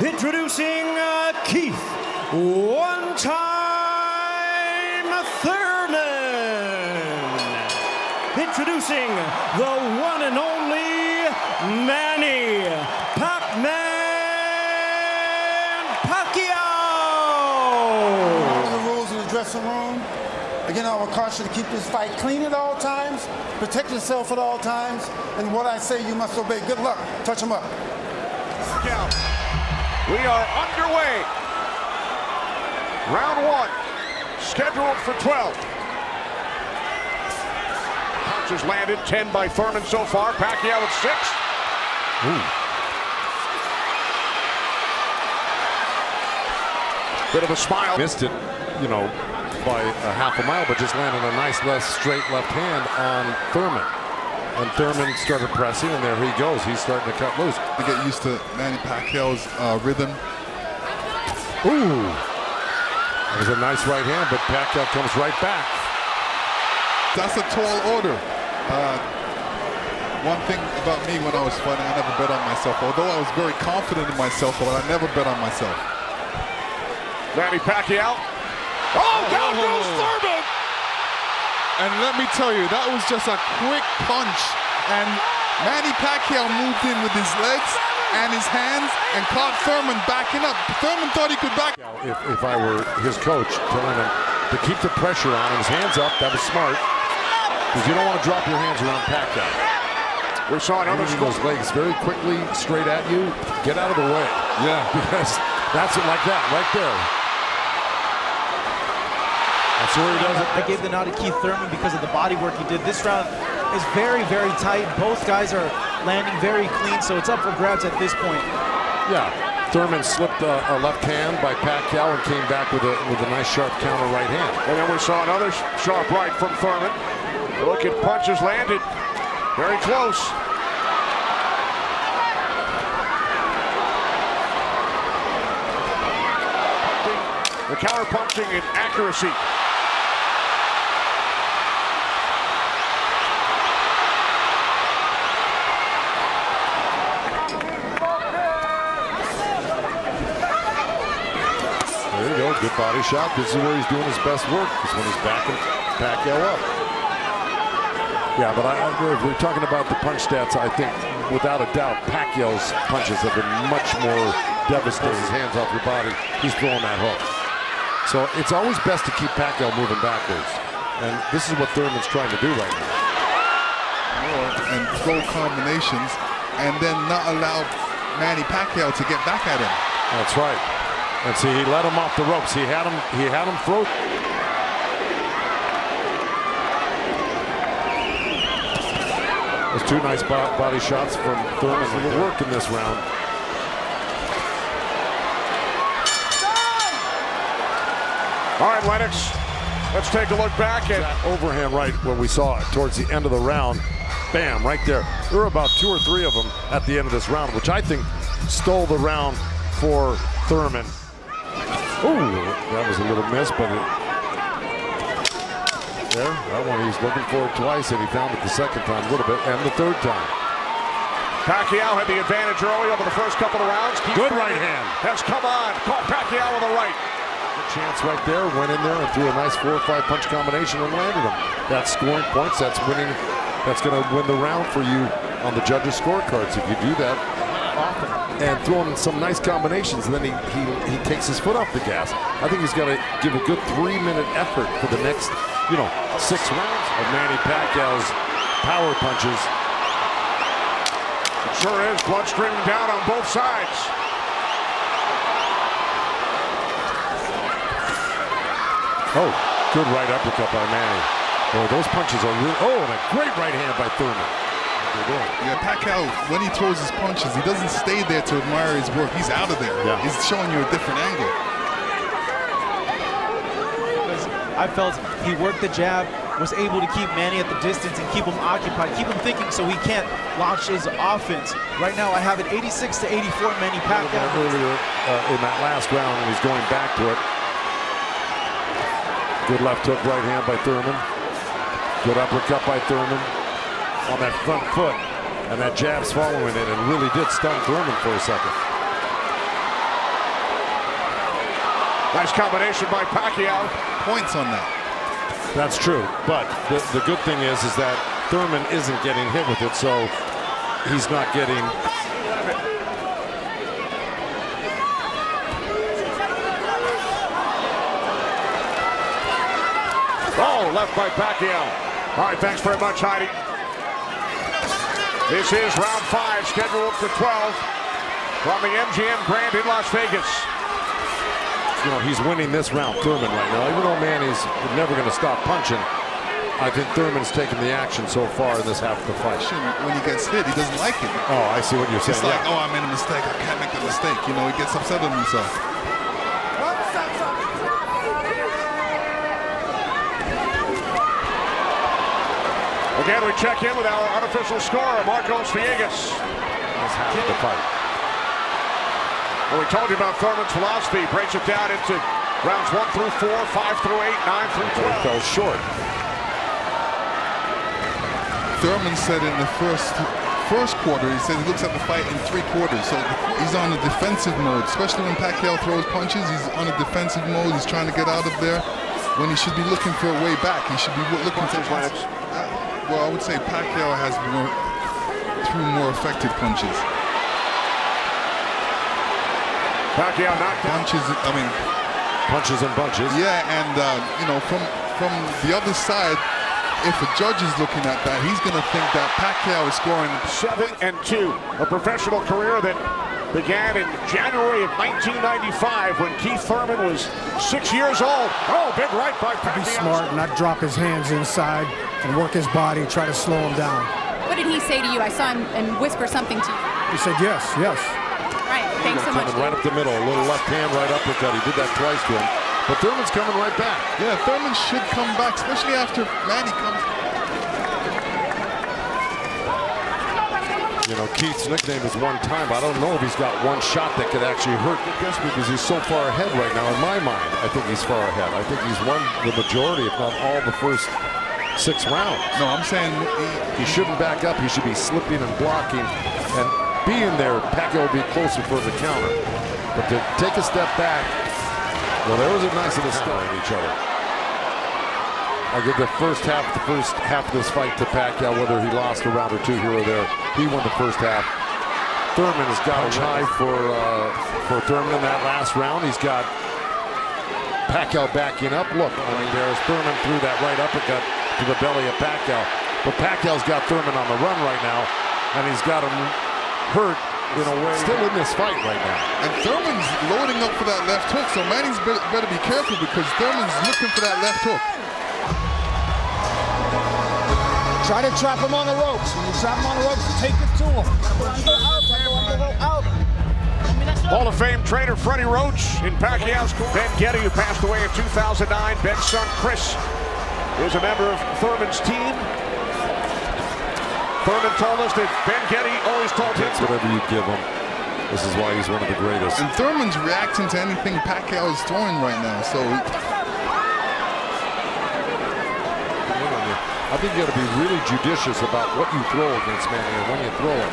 Introducing Keith One Time Thurman. Introducing the one and only Manny Pacquiao. The rules in the dressing room. Again, I will caution you to keep this fight clean at all times, protect yourself at all times, and what I say you must obey. Good luck. Touch him up. We are underway. Round one, scheduled for 12. Punches landed, 10 by Thurman so far. Pacquiao at 6. Bit of a smile. Missed it, you know, by a half a mile, but just landed a nice straight left hand on Thurman. And Thurman started pressing, and there he goes. He's starting to cut loose. To get used to Manny Pacquiao's rhythm. Ooh, that was a nice right hand, but Pacquiao comes right back. That's a tall order. One thing about me when I was fighting, I never bet on myself. Although I was very confident in myself, but I never bet on myself. Manny Pacquiao. Oh, down goes Thurman! And let me tell you, that was just a quick punch. And Manny Pacquiao moved in with his legs and his hands and caught Thurman backing up. Thurman thought he could back. If I were his coach, telling him to keep the pressure on him, his hands up, that was smart. Because you don't want to drop your hands around Pacquiao. We saw another those legs very quickly straight at you. Get out of the way. Yeah. Because that's it, like that, right there. That's where he does it. I gave the nod to Keith Thurman because of the body work he did. This round is very, very tight. Both guys are landing very clean, so it's up for grabs at this point. Yeah, Thurman slipped a left hand by Pacquiao and came back with a nice sharp counter right hand. And then we saw another sharp right from Thurman. Look at punches landed. Very close. The counter punching and accuracy. There you go, good body shot. This is where he's doing his best work, is when he's backing Pacquiao up. Yeah, but if we're talking about the punch stats, I think without a doubt Pacquiao's punches have been much more devastating. His hands off your body, he's throwing that hook. So it's always best to keep Pacquiao moving backwards. And this is what Thurman's trying to do right now. And throw combinations and then not allow Manny Pacquiao to get back at him. That's right. And see, he let him off the ropes. He had him throw. There's two nice body shots from Thurman that worked in this round. All right, Lennox, let's take a look back at that overhand right where we saw it towards the end of the round. Bam, right there. There were about 2 or 3 of them at the end of this round, which I think stole the round for Thurman. Ooh, that was a little miss, but there, that one he was looking for it twice, and he found it the second time a little bit, and the third time. Pacquiao had the advantage early over the first couple of rounds. Good right hand. Has come on, caught Pacquiao with a right. Good chance right there, went in there and threw a nice 4 or 5 punch combination and landed him. That's scoring points, that's winning, that's gonna win the round for you on the judges' scorecards if you do that often. And throwing some nice combinations, and then he takes his foot off the gas. I think he's got to give a good 3-minute effort for the next, 6 rounds of Manny Pacquiao's power punches. It sure is, blood streaming down on both sides. Oh, good right uppercut by Manny. Boy, those punches are real. Oh, and a great right hand by Thurman. Yeah, Pacquiao, when he throws his punches, he doesn't stay there to admire his work. He's out of there. Yeah. He's showing you a different angle. I felt he worked the jab, was able to keep Manny at the distance and keep him occupied, keep him thinking so he can't launch his offense. Right now I have it 86 to 84 Manny Pacquiao. Earlier in that last round, and he's going back to it. Good left hook, right hand by Thurman. Good uppercut by Thurman on that front foot. And that jab's following it and really did stun Thurman for a second. Nice combination by Pacquiao. Points on that. That's true, but the good thing is that Thurman isn't getting hit with it, so he's not getting. Oh, left by Pacquiao. All right, thanks very much, Heidi. This is round 5, scheduled for 12 from the MGM Grand in Las Vegas. You know, he's winning this round, Thurman, right now. Even though Manny's never going to stop punching, I think Thurman's taking the action so far in this half of the fight. When he gets hit, he doesn't like it. Oh, I see what you're saying. It's like, oh, I made a mistake. I can't make the mistake. You know, he gets upset with himself. Again, we check in with our unofficial scorer, Marcos Villegas. This half of the fight. Well, we told you about Thurman's philosophy. He breaks it down into rounds 1 through 4, 5 through 8, 9 through 12. He fell short. Thurman said in the first quarter, he said he looks at the fight in 3 quarters. So he's on a defensive mode, especially when Pacquiao throws punches. He's on a defensive mode. He's trying to get out of there when he should be looking for a way back. He should be looking for punches. Well, I would say Pacquiao has threw more effective punches. Pacquiao knocked down. Punches and bunches. Yeah, and you know, from the other side, if a judge is looking at that, he's going to think that Pacquiao is scoring 7-2, a professional career that began in January of 1995 when Keith Thurman was 6 years old. Oh, big right by Pacquiao. Be smart, not drop his hands inside and work his body, try to slow him down. What did he say to you? I saw him and whisper something to you. He said yes, yes. Right, thanks so much. Coming right up the middle, a little left hand, right uppercut. He did that twice to him. But Thurman's coming right back. Yeah, Thurman should come back, especially after Manny comes. You know, Keith's nickname is one time. I don't know if he's got one shot that could actually hurt this because he's so far ahead right now. In my mind, I think he's far ahead. I think he's won the majority, if not all, the first 6 rounds. No, I'm saying he shouldn't back up. He should be slipping and blocking and being there. Pacquiao will be closer for the counter. But to take a step back, well, there was a nice little step at each other. I'll give the first half of this fight to Pacquiao, whether he lost a round or 2 here or there. He won the first half. Thurman has got a high for Thurman in that last round. He's got Pacquiao backing up. Look, I mean, there's Thurman threw that right uppercut to the belly of Pacquiao. But Pacquiao's got Thurman on the run right now, and he's got him hurt in a way. Still in this fight right now. And Thurman's loading up for that left hook, so Manny's better be careful because Thurman's looking for that left hook. Try to trap him on the ropes. When you trap him on the ropes, take it to him. Out. Hall of Fame trainer Freddie Roach in Pacquiao's corner. Ben Getty, who passed away in 2009. Ben's son Chris is a member of Thurman's team. Thurman told us that Ben Getty always told him. It's whatever you give him. This is why he's one of the greatest. And Thurman's reacting to anything Pacquiao is throwing right now, so. I think you got to be really judicious about what you throw against Manny and when you throw it,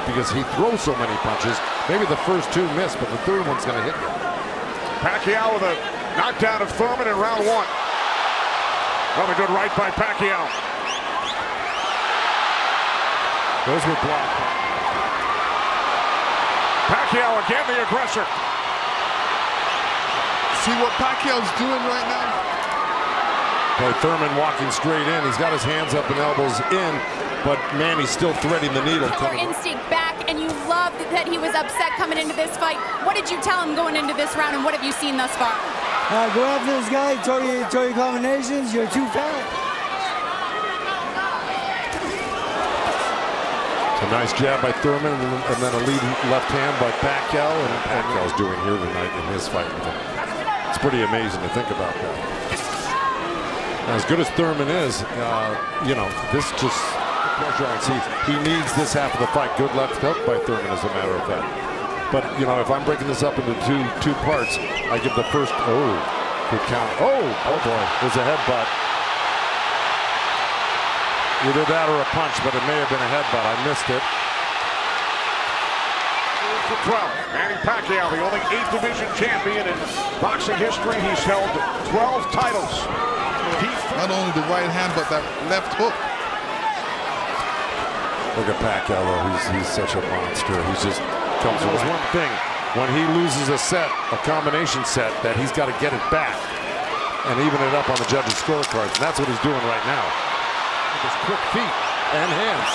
because he throws so many punches. Maybe the first 2 miss, but the third one's going to hit you. Pacquiao with a knockdown of Thurman in round 1. Another good right by Pacquiao. Those were blocked. Pacquiao again, the aggressor. See what Pacquiao's doing right now? Okay, Thurman walking straight in. He's got his hands up and elbows in, but Manny's still threading the needle. Your instinct back, and you loved that he was upset coming into this fight. What did you tell him going into this round, and what have you seen thus far? Go after this guy, throw your combinations, you're too fat. A nice jab by Thurman, and then a lead left hand by Pacquiao, and Pacquiao's doing here tonight in his fight with him. It's pretty amazing to think about that. As good as Thurman is, you know, this just pressure on seats. He needs this half of the fight. Good left hook by Thurman, as a matter of fact. But, you know, if I'm breaking this up into two parts, I give the first, good count. Oh boy, there's a headbutt. Either that or a punch, but it may have been a headbutt. I missed it. for 12. Manny Pacquiao, the only 8th division champion in boxing history. He's held 12 titles. Not only the right hand, but that left hook. Look at Pacquiao, though. He's such a monster. He just comes with one thing. When he loses a set, a combination set, that he's got to get it back and even it up on the judges' scorecards. And that's what he's doing right now. With his quick feet and hands.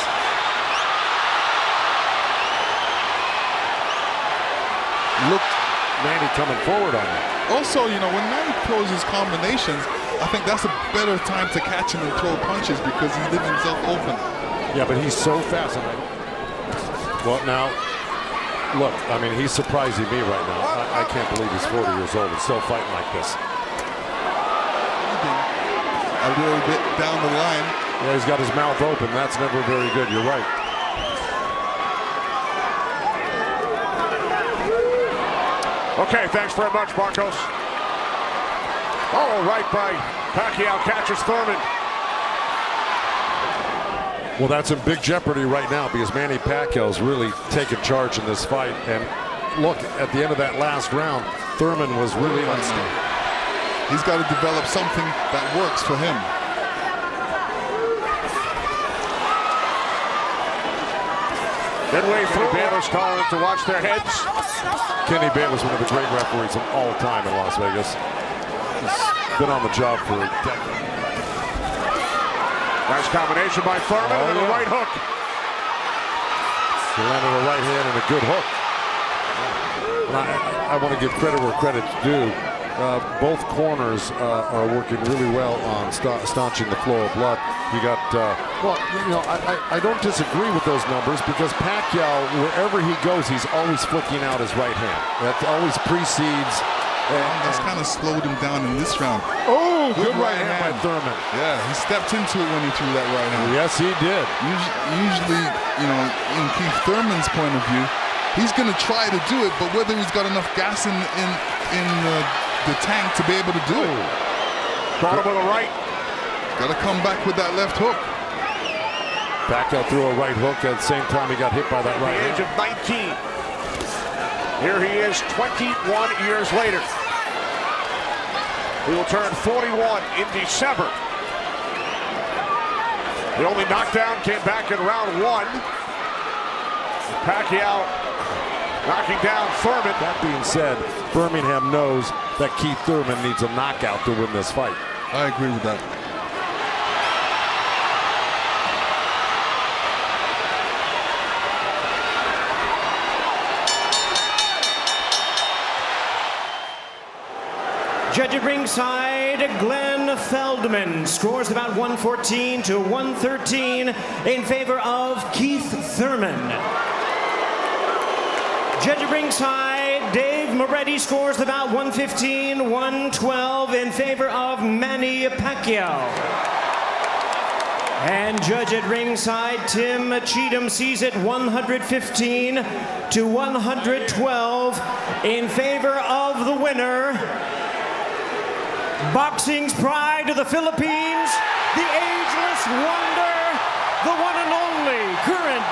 Look, Manny coming forward on him. Also, you know, when Manny throws his combinations, I think that's a better time to catch him and throw punches because he leaves himself open. Yeah, but he's so fast. Well, now, look, I mean, he's surprising me right now. I can't believe he's 40 years old and still fighting like this. A little bit down the line. Yeah, he's got his mouth open. That's never very good. You're right. Okay, thanks very much, Marcos. Oh, right by Pacquiao, catches Thurman. Well, that's in big jeopardy right now because Manny Pacquiao's really taken charge in this fight. And look, at the end of that last round, Thurman was really unstable. He's got to develop something that works for him. Midway through, Bayless calling to watch their heads. Kenny Bayless, one of the great referees of all time in Las Vegas. He's been on the job for a decade. Nice combination by Thurman and a right hook. He landed a right hand and a good hook. And I want to give credit where credit's due. Both corners are working really well on staunching the flow of blood. You got, well, you know, I don't disagree with those numbers because Pacquiao, wherever he goes, he's always flicking out his right hand. That always precedes. That's kind of slowed him down in this round. Oh, good right hand by Thurman. Yeah, he stepped into it when he threw that right hand. Yes, he did. Usually, you know, in Keith Thurman's point of view, he's going to try to do it, but whether he's got enough gas in the tank to be able to do it. Caught him with a right. Got to come back with that left hook. Pacquiao threw a right hook at the same time he got hit by that right hand. At the age of 19. Here he is 21 years later. He will turn 41 in December. The only knockdown came back in round 1. Pacquiao knocking down Thurman. That being said, Birmingham knows that Keith Thurman needs a knockout to win this fight. I agree with that. Judge at ringside, Glenn Feldman scores about 114 to 113 in favor of Keith Thurman. Judge at ringside, Dave Moretti scores about 115, 112 in favor of Manny Pacquiao. And judge at ringside, Tim Cheatham sees it 115 to 112 in favor of the winner, boxing's pride of the Philippines, the ageless wonder, the one and only current